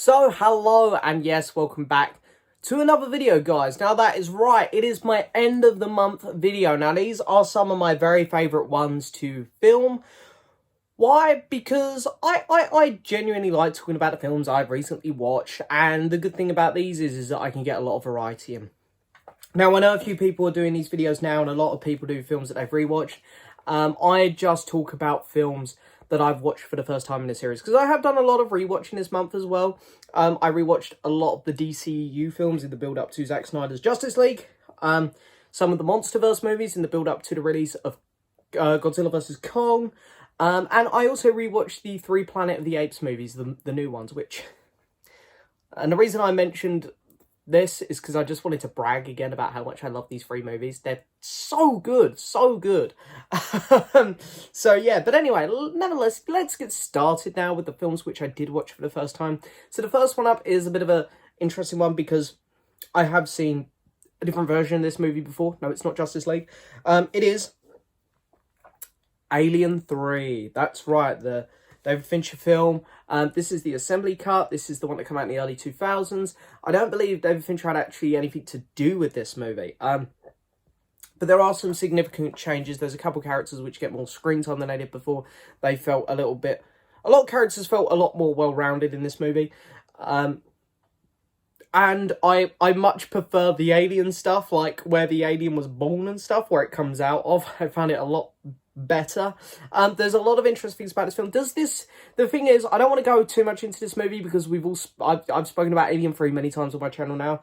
So, hello, and yes, welcome back to another video, guys. Now, that is right, it is my end of the month video. Now, these are some of my very favourite ones to film. Why? Because I genuinely like talking about the films I've recently watched, and the good thing about these is that I can get a lot of variety in. Now, I know a few people are doing these videos now, and a lot of people do films that they've rewatched. I just talk about films that I've watched for the first time in the series, because I have done a lot of rewatching this month as well. I rewatched a lot of the DCEU films in the build-up to Zack Snyder's Justice League, some of the MonsterVerse movies in the build-up to the release of Godzilla vs. Kong, and I also rewatched the 3 Planet of the Apes movies, the new ones, and the reason I mentioned this is because I just wanted to brag again about how much I love these 3 movies. They're so good, so good. So yeah, but anyway, nevertheless, let's get started now with the films which I did watch for the first time. So the first one up is a bit of an interesting one because I have seen a different version of this movie before. No, it's not Justice League. It is Alien 3. That's right, the David Fincher film. This is the assembly cut. This is the one that came out in the early 2000s. I don't believe David Fincher had actually anything to do with this movie. But there are some significant changes. There's a couple characters which get more screen time than they did before. They felt a lot of characters felt a lot more well-rounded in this movie. And I much prefer the alien stuff, like where the alien was born and stuff, where it comes out of. I found it a lot better. There's a lot of interesting things about this film. The thing is, I don't want to go too much into this movie because I've spoken about Alien 3 many times on my channel now.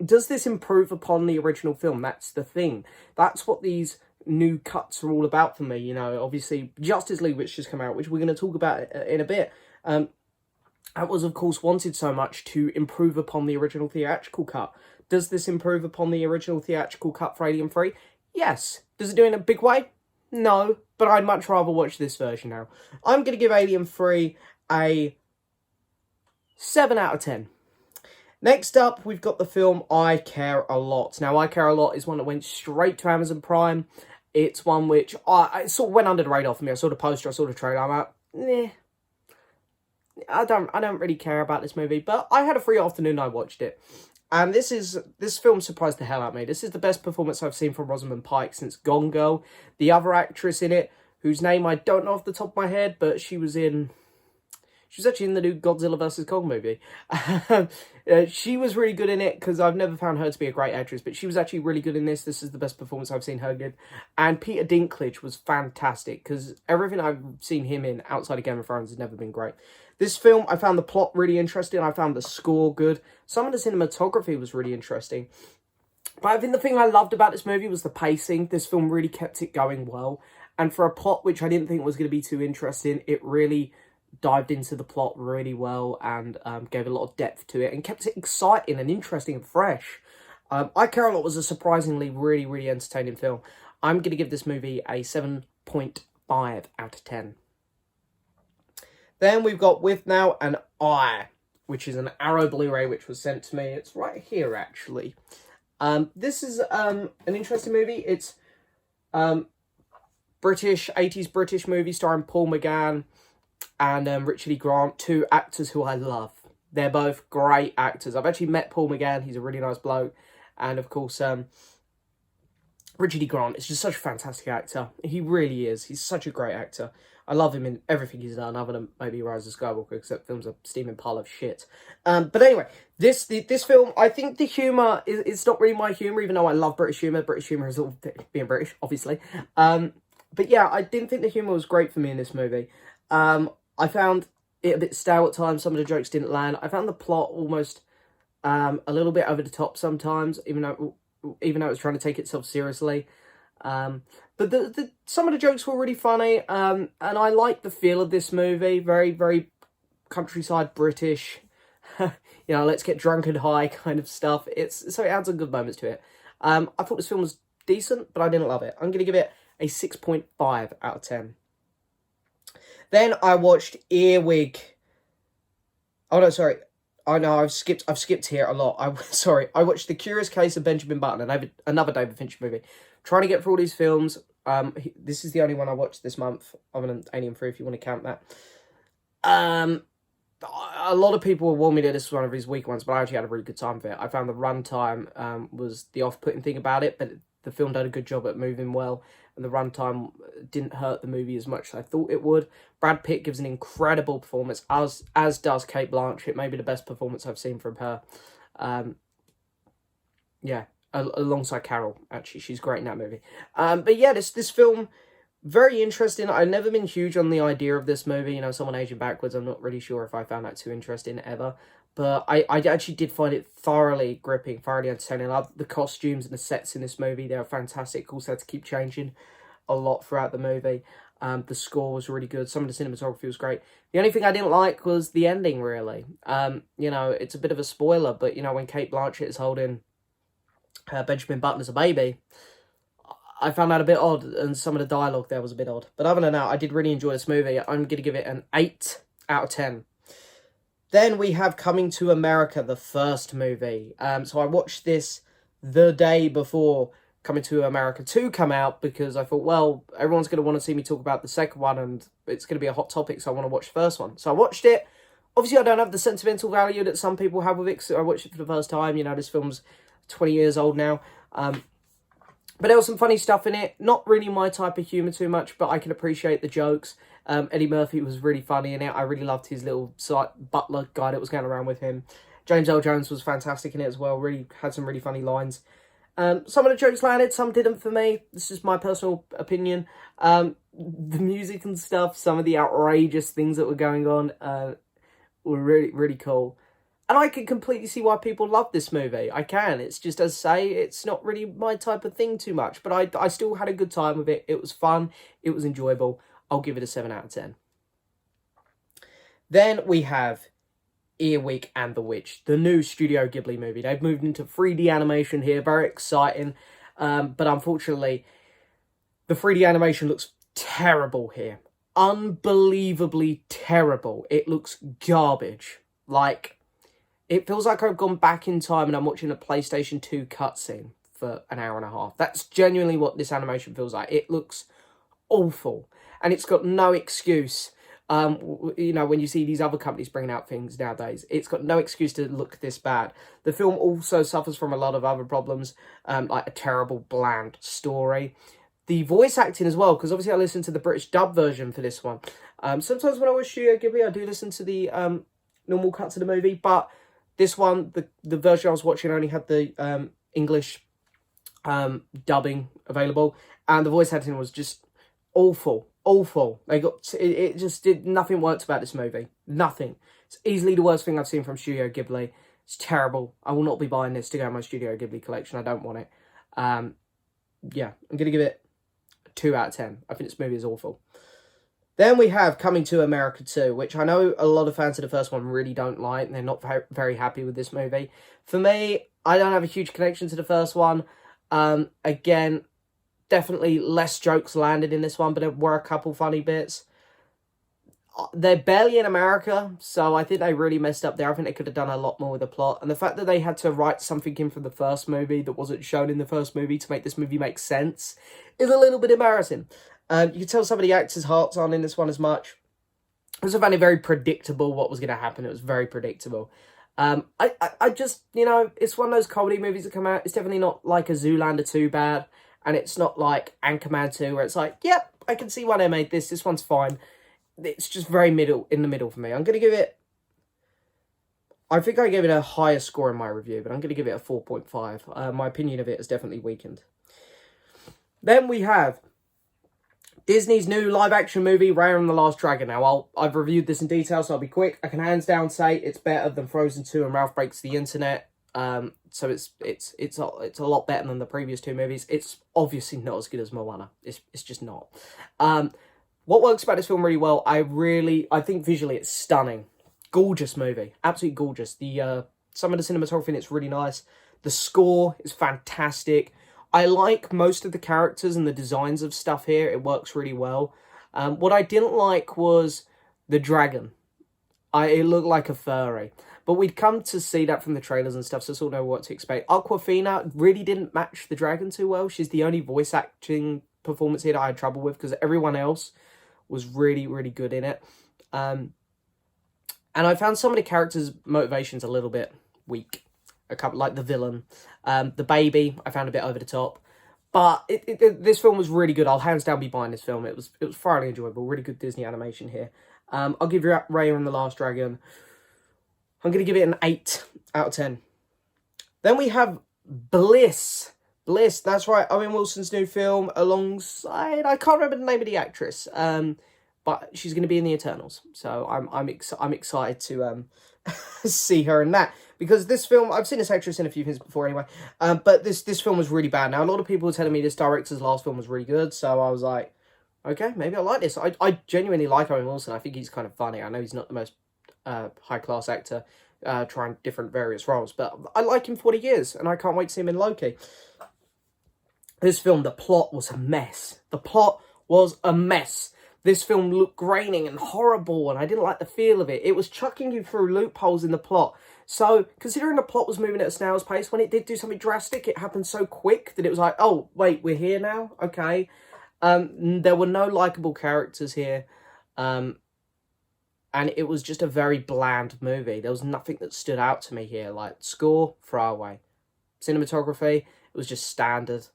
Does this improve upon the original film? That's the thing. That's what these new cuts are all about for me. You know, obviously Justice League, which just come out, which we're going to talk about in a bit. That was, of course, wanted so much to improve upon the original theatrical cut. Does this improve upon the original theatrical cut for Alien 3? Yes. Does it do it in a big way? No. But I'd much rather watch this version now. I'm going to give Alien 3 a 7 out of 10. Next up, we've got the film I Care A Lot. Now, I Care A Lot is one that went straight to Amazon Prime. It's one which I sort of went under the radar for me. I saw the poster, I saw the trailer, I'm like, nah. I don't really care about this movie, but I had a free afternoon, I watched it. And this film surprised the hell out of me. This is the best performance I've seen from Rosamund Pike since Gone Girl. The other actress in it, whose name I don't know off the top of my head, but she was actually in the new Godzilla vs. Kong movie. She was really good in it, because I've never found her to be a great actress, but she was actually really good in this. This is the best performance I've seen her give. And Peter Dinklage was fantastic, because everything I've seen him in outside of Game of Thrones has never been great. This film, I found the plot really interesting. I found the score good. Some of the cinematography was really interesting. But I think the thing I loved about this movie was the pacing. This film really kept it going well. And for a plot which I didn't think was going to be too interesting, it really dived into the plot really well and gave a lot of depth to it and kept it exciting and interesting and fresh. I Care A Lot was a surprisingly really, really entertaining film. I'm going to give this movie a 7.5 out of 10. Then we've got With Now and I, which is an Arrow Blu-ray which was sent to me. It's right here, actually. This is an interesting movie. It's British, 80s British movie starring Paul McGann and Richard E. Grant, 2 actors who I love. They're both great actors. I've actually met Paul McGann. He's a really nice bloke. And, of course, Richard E. Grant is just such a fantastic actor. He really is. He's such a great actor. I love him in everything he's done, other than maybe Rise of Skywalker, except film's a steaming pile of shit. But anyway, this film, I think the humour, it's not really my humour, even though I love British humour. British humour is all being British, obviously. But yeah, I didn't think the humour was great for me in this movie. I found it a bit stale at times. Some of the jokes didn't land. I found the plot almost a little bit over the top sometimes, even though it was trying to take itself seriously. But some of the jokes were really funny, and I like the feel of this movie. Very, very countryside British, you know, let's get drunk and high kind of stuff. So it adds some good moments to it. I thought this film was decent, but I didn't love it. I'm going to give it a 6.5 out of 10. Then I watched Earwig. Oh no, sorry. Oh no, I've skipped here a lot. I watched The Curious Case of Benjamin Button, another David Fincher movie. Trying to get through all these films. This is the only one I watched this month, other than Alien 3, if you want to count that. a lot of people will warn me that this was one of his weak ones, but I actually had a really good time with it. I found the runtime was the off-putting thing about it, but the film did a good job at moving well, and the runtime didn't hurt the movie as much as I thought it would. Brad Pitt gives an incredible performance, as does Cate Blanchett. Maybe the best performance I've seen from her. Yeah, alongside Carol, actually. She's great in that movie. But yeah, this film, very interesting. I've never been huge on the idea of this movie. You know, someone aging backwards, I'm not really sure if I found that too interesting ever. But I actually did find it thoroughly gripping, thoroughly entertaining. I love the costumes and the sets in this movie. They're fantastic. Also had to keep changing a lot throughout the movie. The score was really good. Some of the cinematography was great. The only thing I didn't like was the ending, really. You know, it's a bit of a spoiler, but, you know, when Cate Blanchett is holding Benjamin Button as a baby, I found that a bit odd, and some of the dialogue there was a bit odd. But other than that, I did really enjoy this movie. I'm going to give it an 8 out of 10. Then we have Coming to America, the first movie. So I watched this the day before Coming to America 2 come out, because I thought, well, everyone's going to want to see me talk about the second one, and it's going to be a hot topic, so I want to watch the first one. So I watched it. Obviously, I don't have the sentimental value that some people have with it, so I watched it for the first time. You know, this film's 20 years old now. But there was some funny stuff in it. Not really my type of humour too much, but I can appreciate the jokes. Eddie Murphy was really funny in it. I really loved his little butler guy that was going around with him. James L. Jones was fantastic in it as well. Really had some really funny lines. Some of the jokes landed, some didn't for me. This is my personal opinion. The music and stuff, some of the outrageous things that were going on were really, really cool. And I can completely see why people love this movie. I can. It's just, as I say, it's not really my type of thing too much. But I still had a good time with it. It was fun. It was enjoyable. I'll give it a 7 out of 10. Then we have Earwig and the Witch, the new Studio Ghibli movie. They've moved into 3D animation here. Very exciting. But unfortunately, the 3D animation looks terrible here. Unbelievably terrible. It looks garbage. Like, it feels like I've gone back in time and I'm watching a PlayStation 2 cutscene for an hour and a half. That's genuinely what this animation feels like. It looks awful. And it's got no excuse. You know, when you see these other companies bringing out things nowadays, it's got no excuse to look this bad. The film also suffers from a lot of other problems, like a terrible, bland story. The voice acting as well, because obviously I listened to the British dub version for this one. Sometimes when I watch Studio Ghibli, I do listen to the normal cuts of the movie, but this one, the version I was watching only had the English dubbing available, and the voice acting was just awful. They got it just did nothing worked about this movie. Nothing. It's easily the worst thing I've seen from Studio Ghibli. It's terrible. I will not be buying this to go in my Studio Ghibli collection. I don't want it. Yeah, I'm gonna give it a 2 out of 10. I think this movie is awful. Then we have Coming to America 2, which I know a lot of fans of the first one really don't like, and they're not very happy with this movie. For me, I don't have a huge connection to the first one. Again, definitely less jokes landed in this one, but there were a couple funny bits. They're barely in America, so I think they really messed up there. I think they could have done a lot more with the plot. And the fact that they had to write something in from the first movie that wasn't shown in the first movie to make this movie make sense is a little bit embarrassing. You can tell some of the actors' hearts aren't in this one as much. I also found it very predictable what was going to happen. It was very predictable. I just, you know, it's one of those comedy movies that come out. It's definitely not like a Zoolander 2 bad. And it's not like Anchorman 2 where it's like, yep, I can see why they made this. This one's fine. It's just very in the middle for me. I'm going to give it... I think I gave it a higher score in my review, but I'm going to give it a 4.5. My opinion of it has definitely weakened. Then we have Disney's new live-action movie, Raya and the Last Dragon. Now, I've reviewed this in detail, so I'll be quick. I can hands down say it's better than Frozen 2 and Ralph Breaks the Internet. So it's a lot better than the previous two movies. It's obviously not as good as Moana. It's just not. What works about this film really well, I think visually it's stunning. Gorgeous movie. Absolutely gorgeous. Some of the cinematography in it's really nice. The score is fantastic. I like most of the characters and the designs of stuff here. It works really well. What I didn't like was the dragon. It looked like a furry. But we'd come to see that from the trailers and stuff, so I sort of know what to expect. Awkwafina really didn't match the dragon too well. She's the only voice acting performance here that I had trouble with, because everyone else was really, really good in it. And I found some of the characters' motivations a little bit weak. A couple, like the villain. The baby, I found a bit over the top. But this film was really good. I'll hands down be buying this film. It was thoroughly enjoyable. Really good Disney animation here. I'll give you Raya and the Last Dragon. I'm going to give it an 8 out of 10. Then we have Bliss. Bliss, that's right. Owen Wilson's new film alongside... I can't remember the name of the actress. But she's going to be in the Eternals. So I'm excited to see her in that. Because this film... I've seen this actress in a few things before anyway. But this film was really bad. Now, a lot of people were telling me this director's last film was really good. So I was like, okay, maybe I like this. I genuinely like Owen Wilson. I think he's kind of funny. I know he's not the most high-class actor trying different various roles. But I like him for what he is. And I can't wait to see him in Loki. This film, the plot was a mess. The plot was a mess. This film looked graining and horrible, and I didn't like the feel of it. It was chucking you through loopholes in the plot. So, considering the plot was moving at a snail's pace, when it did do something drastic, it happened so quick that it was like, oh, wait, we're here now? Okay. There were no likeable characters here. And it was just a very bland movie. There was nothing that stood out to me here. Like, score, throwaway. Cinematography, it was just standard.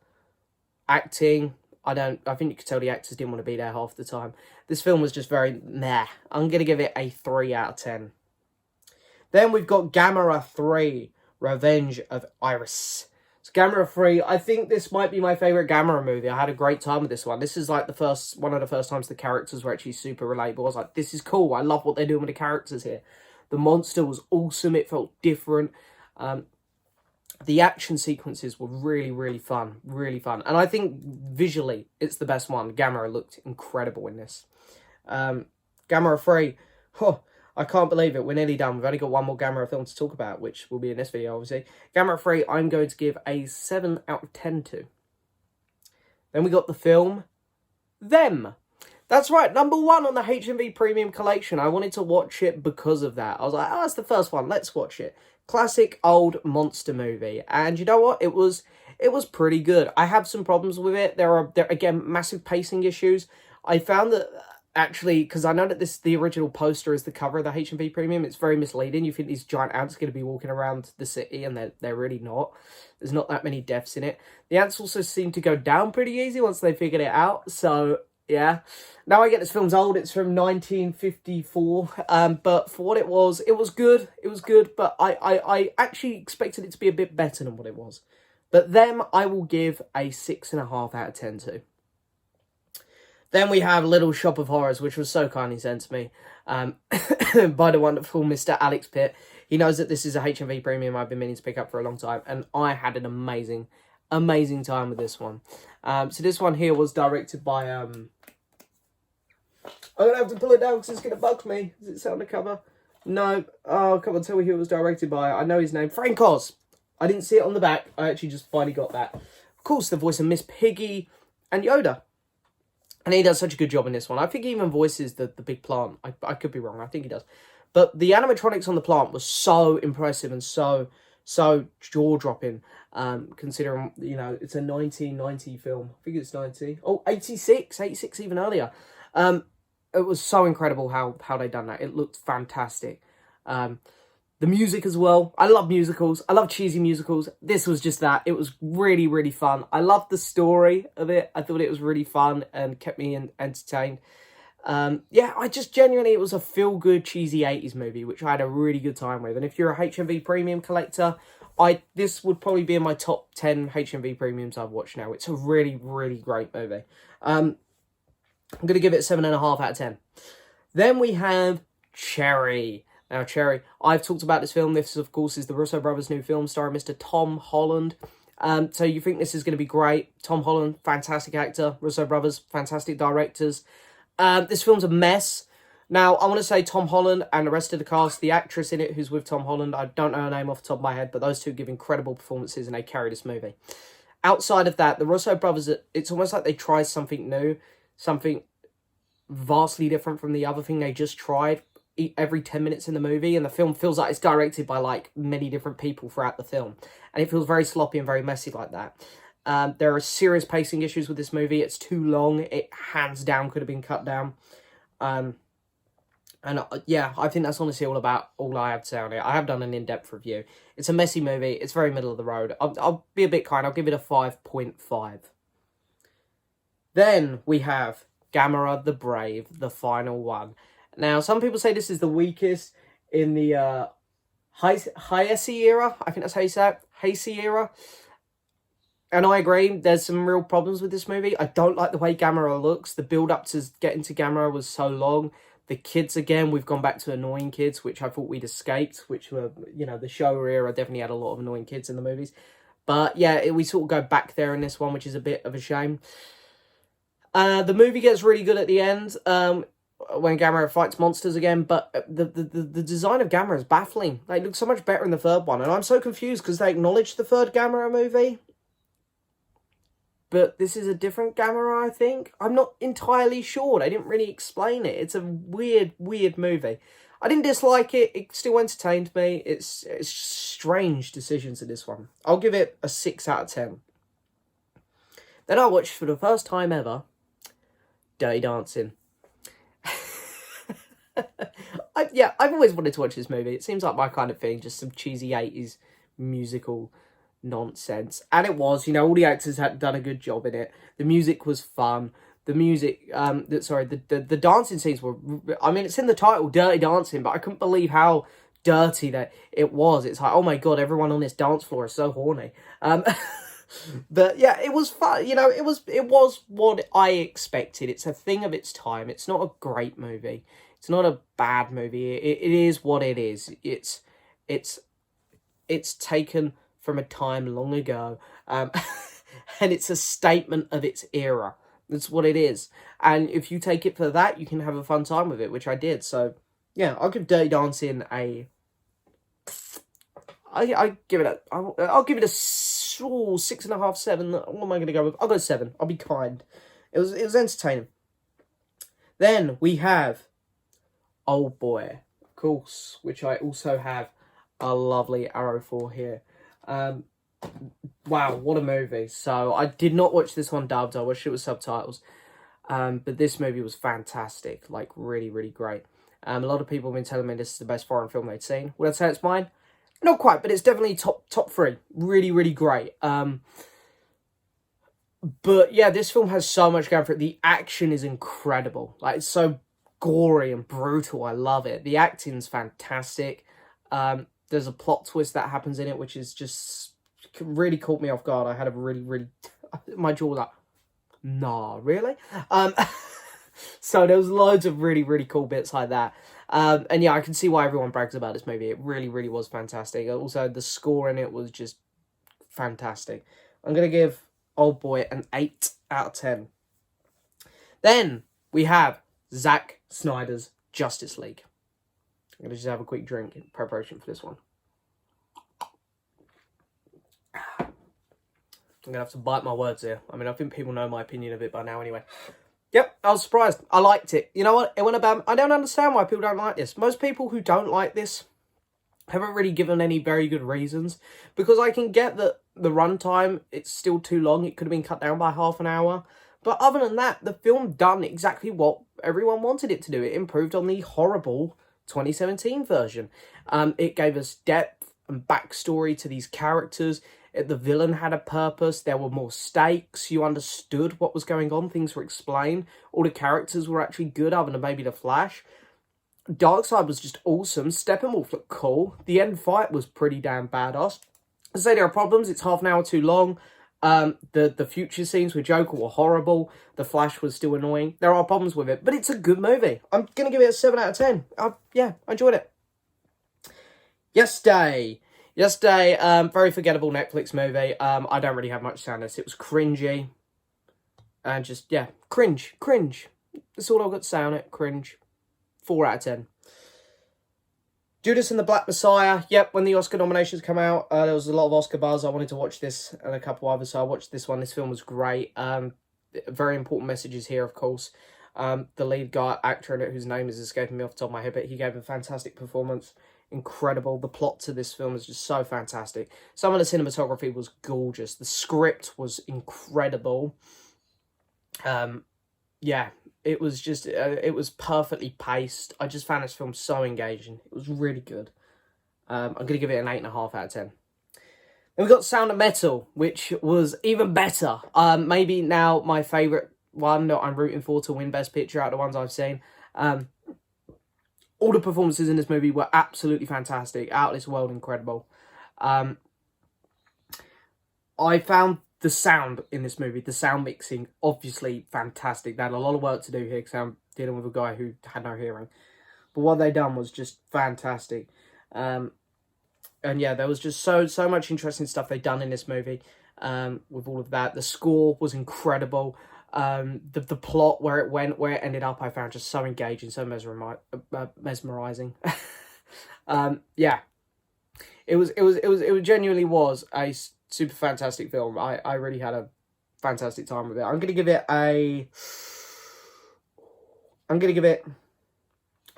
Acting, I think you could tell the actors didn't want to be there half the time. This film was just very meh. I'm going to give it a 3 out of 10. Then we've got Gamera 3, Revenge of Iris. So Gamera 3, I think this might be my favourite Gamera movie. I had a great time with this one. This is like one of the first times the characters were actually super relatable. I was like, this is cool. I love what they're doing with the characters here. The monster was awesome. It felt different. The action sequences were really, really fun. Really fun. And I think visually, it's the best one. Gamera looked incredible in this. Gamera 3, I can't believe it. We're nearly done. We've only got one more Gamera film to talk about, which will be in this video, obviously. Gamera 3, I'm going to give a 7 out of 10 to. Then we got the film, Them. That's right, number 1 on the HMV Premium Collection. I wanted to watch it because of that. I was like, oh, that's the first one. Let's watch it. Classic old monster movie. And you know what? It was pretty good. I have some problems with it. There are again, massive pacing issues. I found that, actually, because I know that the original poster is the cover of the HMV Premium, it's very misleading. You think these giant ants are going to be walking around the city, and they're really not. There's not that many deaths in it. The ants also seem to go down pretty easy once they figured it out, so... yeah. Now I get this film's old. It's from 1954. But for what it was good. It was good, but I actually expected it to be a bit better than what it was. But Them, I will give a 6.5 out of 10 to. Then we have Little Shop of Horrors, which was so kindly sent to me by the wonderful Mr. Alex Pitt. He knows that this is a HMV Premium I've been meaning to pick up for a long time, and I had an amazing time with this one. So this one here was directed by... I'm going to have to pull it down because it's going to bug me. Does it say on the cover? No. Oh, come on, tell me who it was directed by. I know his name. Frank Oz. I didn't see it on the back. I actually just finally got that. Of course, the voice of Miss Piggy and Yoda. And he does such a good job in this one. I think he even voices the big plant. I could be wrong. I think he does. But the animatronics on the plant was so impressive and so jaw-dropping. Considering, you know, it's a 1990 film. I think it's 90. Oh, 86 even earlier. It was so incredible how they done that. It looked fantastic. The music as well. I love musicals. I love cheesy musicals. This was just that. It was really, really fun. I loved the story of it. I thought it was really fun and kept me entertained. Yeah, I just genuinely, it was a feel-good, cheesy 80s movie, which I had a really good time with. And if you're a HMV Premium collector, this would probably be in my top 10 HMV Premiums I've watched now. It's a really, really great movie. I'm going to give it 7.5 out of 10. Then we have Cherry. Now, Cherry, I've talked about this film. This, of course, is the Russo brothers' new film starring Mr. Tom Holland. So you think this is going to be great. Tom Holland, fantastic actor. Russo brothers, fantastic directors. This film's a mess. Now, I want to say Tom Holland and the rest of the cast, the actress in it who's with Tom Holland, I don't know her name off the top of my head, but those two give incredible performances and they carry this movie. Outside of that, the Russo brothers, it's almost like they tried something new, something vastly different from the other thing they just tried every 10 minutes in the movie, and the film feels like it's directed by like many different people throughout the film, and it feels very sloppy and very messy like that. There are serious pacing issues with this movie. It's too long. It hands down could have been cut down. And yeah, I think that's honestly all I have to say on it. I have done an in-depth review. It's a messy movie. It's very middle of the road. I'll be a bit kind. I'll give it a 5.5. Then we have Gamera the Brave, the final one. Now, some people say this is the weakest in the Heisei era. I think that's how you say it. Heisei era. And I agree, there's some real problems with this movie. I don't like the way Gamera looks. The build-up to getting to Gamera was so long. The kids, again, we've gone back to annoying kids, which I thought we'd escaped, which were, you know, the Showa era definitely had a lot of annoying kids in the movies. But yeah, we sort of go back there in this one, which is a bit of a shame. The movie gets really good at the end, when Gamera fights monsters again, but the design of Gamera is baffling. Like, it looks so much better in the third one, and I'm so confused because they acknowledged the third Gamera movie, but this is a different Gamera, I think. I'm not entirely sure. They didn't really explain it. It's a weird movie. I didn't dislike it. It still entertained me. It's strange decisions in this one. I'll give it a 6 out of 10. Then I watched for the first time ever Dirty Dancing. I've always wanted to watch this movie. It seems like my kind of thing, just some cheesy 80s musical nonsense. And it was, you know, all the actors had done a good job in it. The music was fun. The music, the dancing scenes were, I mean, it's in the title, Dirty Dancing, but I couldn't believe how dirty that it was. It's like, oh my god, everyone on this dance floor is so horny. But yeah, it was fun. You know, it was what I expected. It's a thing of its time. It's not a great movie. It's not a bad movie. It is what it is. It's taken from a time long ago, and it's a statement of its era. That's what it is. And if you take it for that, you can have a fun time with it, which I did. So yeah, I'll give Dirty Dancing a. I'll give it a 6.5, 7. What am I going to go with? I'll go 7. I'll be kind. It was entertaining. Then we have Old Boy, of course, which I also have a lovely arrow for here. Wow, what a movie. So I did not watch this one dubbed. I watched it with subtitles. But this movie was fantastic. Like, really, really great. A lot of people have been telling me this is the best foreign film they'd seen. Would I say it's mine? Not quite, but it's definitely top 3. Really, really great. But yeah, this film has so much going for it. The action is incredible. Like, it's so gory and brutal. I love it. The acting's fantastic. There's a plot twist that happens in it, which is just really caught me off guard. I had a really my jaw was like, nah, really? So there was loads of really cool bits like that. And yeah, I can see why everyone brags about this movie. It really was fantastic. Also, the score in it was just fantastic. I'm going to give Old Boy an 8 out of 10. Then we have Zack Snyder's Justice League. I'm going to just have a quick drink in preparation for this one. I'm going to have to bite my words here. I mean, I think people know my opinion of it by now anyway. Yep, I was surprised. I liked it. You know what? It went about. I don't understand why people don't like this. Most people who don't like this haven't really given any very good reasons. Because I can get that the runtime, it's still too long. It could have been cut down by half an hour. But other than that, the film done exactly what everyone wanted it to do. It improved on the horrible 2017 version. It gave us depth and backstory to these characters. The villain had a purpose. There were more stakes. You understood what was going on. Things were explained. All the characters were actually good, other than maybe the Flash. Darkseid was just awesome. Steppenwolf looked cool. The end fight was pretty damn badass. I say there are problems. It's half an hour too long. The future scenes with Joker were horrible. The Flash was still annoying. There are problems with it, but it's a good movie. I'm going to give it a 7 out of 10. Yeah, I enjoyed it. Yesterday, very forgettable Netflix movie. I don't really have much to say on this. It was cringy. And just, yeah, cringe. That's all I've got to say on it. Cringe. 4 out of 10. Judas and the Black Messiah. Yep, when the Oscar nominations come out, there was a lot of Oscar buzz. I wanted to watch this and a couple others, so I watched this one. This film was great. Very important messages here, of course. The lead actor in it, whose name is escaping me off the top of my head, but he gave a fantastic performance. Incredible. The plot to this film is just so fantastic. Some of the cinematography was gorgeous. The script was incredible. yeah, it was just, it was perfectly paced. I just found this film so engaging. It was really good. I'm going to give it an 8.5 out of 10. Then we got Sound of Metal, which was even better. Maybe now my favourite one that I'm rooting for to win Best Picture out of the ones I've seen. All the performances in this movie were absolutely fantastic, out of this world incredible. I found the sound in this movie, the sound mixing, obviously fantastic. They had a lot of work to do here because I'm dealing with a guy who had no hearing. But what they done was just fantastic. And yeah, there was just so much interesting stuff they done in this movie with all of that. The score was incredible. The plot, where it ended up, I found just so engaging, so mesmerizing. Yeah, it genuinely was a super fantastic film. I really had a fantastic time with it. I'm gonna give it an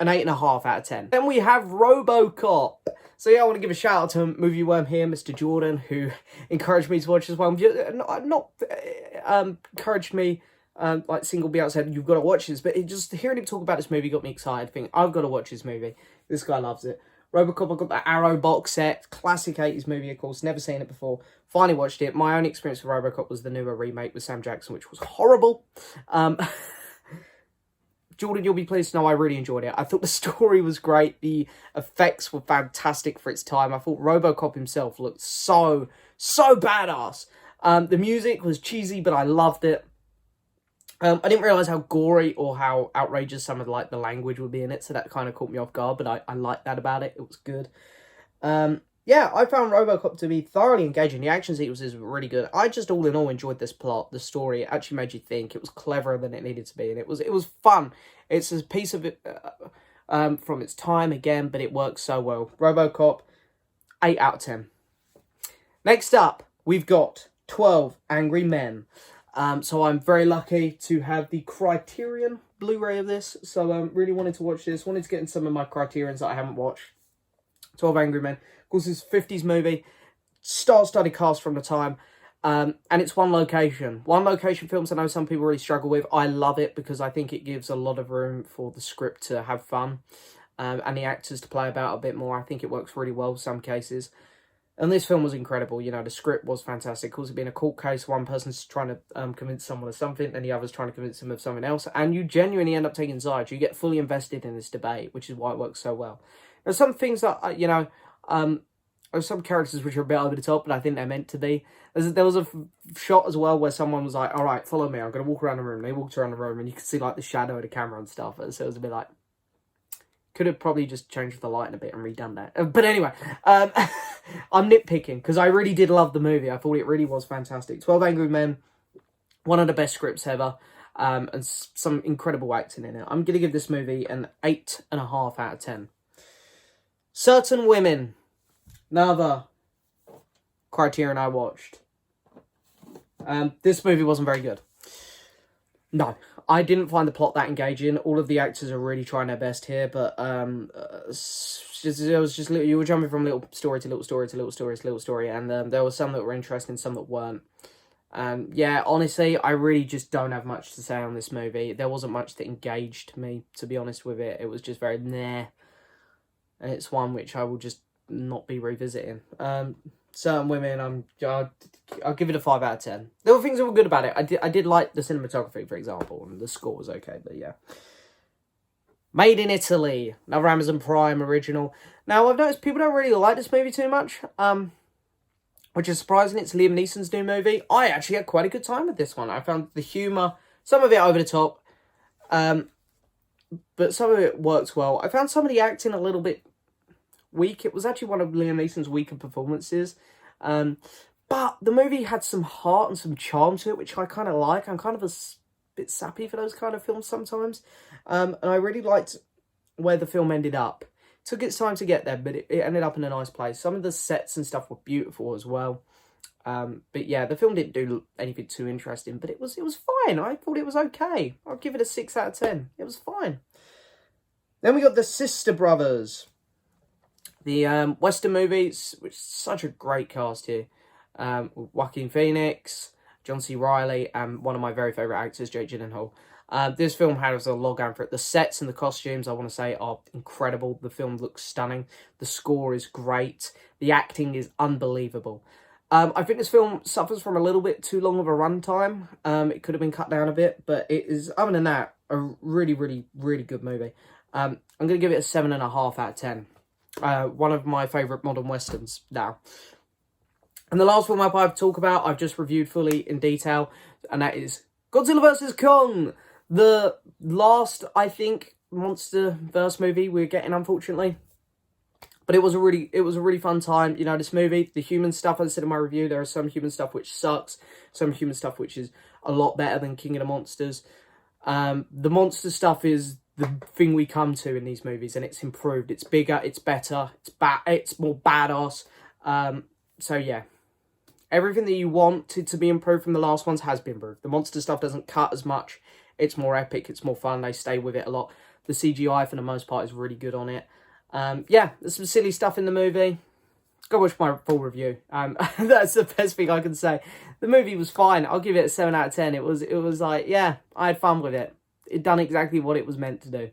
8.5 out of 10. Then we have Robocop. So yeah, I want to give a shout out to Movie Worm here, Mr. Jordan, who encouraged me to watch this one. Not encouraged me, like single me out said, you've got to watch this. But hearing him talk about this movie got me excited. Thinking, I've got to watch this movie. This guy loves it. Robocop, I got the Arrow box set. Classic 80s movie, of course. Never seen it before. Finally watched it. My only experience with Robocop was the newer remake with Sam Jackson, which was horrible. Jordan, you'll be pleased to know I really enjoyed it. I thought the story was great. The effects were fantastic for its time. I thought Robocop himself looked so badass. The music was cheesy, but I loved it. I didn't realise how gory or how outrageous some of the language would be in it, so that kind of caught me off guard, but I liked that about it. It was good. Yeah, I found Robocop to be thoroughly engaging. The action sequences were really good. I just, all in all, enjoyed this plot, the story. It actually made you think. It was cleverer than it needed to be, and it was fun. It's a piece of it from its time, again, but it works so well. Robocop, 8 out of 10. Next up, we've got 12 Angry Men. So I'm very lucky to have the Criterion Blu-ray of this. So really wanted to watch this. Wanted to get in some of my Criterions that I haven't watched. 12 Angry Men. Of course, it's a 50s movie. Star-studded cast from the time. And it's one location. One location films I know some people really struggle with. I love it because I think it gives a lot of room for the script to have fun. And the actors to play about a bit more. I think it works really well in some cases. And this film was incredible. You know, the script was fantastic. Of course, it being a court case, one person's trying to convince someone of something, and the other's trying to convince them of something else. And you genuinely end up taking sides. You get fully invested in this debate, which is why it works so well. There's some things that, you know, there's some characters which are a bit over the top, but I think they're meant to be. There was a shot as well where someone was like, all right, follow me. I'm going to walk around the room. They walked around the room, and you could see, like, the shadow of the camera and stuff. So it was a bit like, could have probably just changed the lighting a bit and redone that. But anyway, I'm nitpicking because I really did love the movie. I thought it really was fantastic. 12 Angry Men, one of the best scripts ever, and some incredible acting in it. I'm going to give this movie an 8.5 out of 10. Certain Women, another Criterion I watched. This movie wasn't very good. No, I didn't find the plot that engaging. All of the actors are really trying their best here, but it was just you were jumping from little story to little story to little story to little story, and there were some that were interesting, some that weren't. Yeah, honestly, I really just don't have much to say on this movie. There wasn't much that engaged me, to be honest with it. It was just very meh, and it's one which I will just not be revisiting. Certain Women, I'll give it a 5 out of 10. There were things that were good about it. I did like the cinematography, for example, and the score was okay, but yeah. Made in Italy, another Amazon Prime original. Now, I've noticed people don't really like this movie too much, which is surprising. It's Liam Neeson's new movie. I actually had quite a good time with this one. I found the humour, some of it over the top, but some of it works well. I found some of the acting a little bit weak. It was actually one of Liam Neeson's weaker performances. But the movie had some heart and some charm to it, which I kind of like. I'm kind of a bit sappy for those kind of films sometimes. And I really liked where the film ended up. It took its time to get there, but it ended up in a nice place. Some of the sets and stuff were beautiful as well. But yeah, the film didn't do anything too interesting, but it was fine. I thought it was okay. I'll give it a 6 out of 10. It was fine. Then we got The Sister Brothers. The Western movies, which is such a great cast here. Joaquin Phoenix, John C. Reilly, and one of my very favourite actors, Jake Gyllenhaal. This film has a lot going for it. The sets and the costumes, I want to say, are incredible. The film looks stunning. The score is great. The acting is unbelievable. I think this film suffers from a little bit too long of a runtime. It could have been cut down a bit, but it is, other than that, a really, really, really good movie. I'm going to give it a 7.5 out of 10. One of my favourite modern westerns now. And the last film I have to talk about, I've just reviewed fully in detail, and that is Godzilla vs. Kong. The last, I think, MonsterVerse movie we're getting, unfortunately. But it was a really fun time. You know, this movie, the human stuff, as I said in my review, there is some human stuff which sucks. Some human stuff which is a lot better than King of the Monsters. The monster stuff is the thing we come to in these movies, and it's improved. It's bigger, it's better, it's more badass. So yeah. Everything that you want to be improved from the last ones has been improved. The monster stuff doesn't cut as much. It's more epic. It's more fun. They stay with it a lot. The CGI, for the most part, is really good on it. Yeah, there's some silly stuff in the movie. Go watch my full review. That's the best thing I can say. The movie was fine. I'll give it a 7 out of 10. It was like, yeah, I had fun with it. It done exactly what it was meant to do.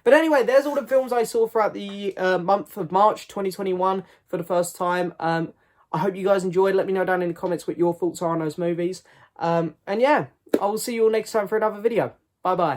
But anyway, there's all the films I saw throughout the month of March 2021 for the first time. I hope you guys enjoyed. Let me know down in the comments what your thoughts are on those movies. And yeah, I will see you all next time for another video. Bye-bye.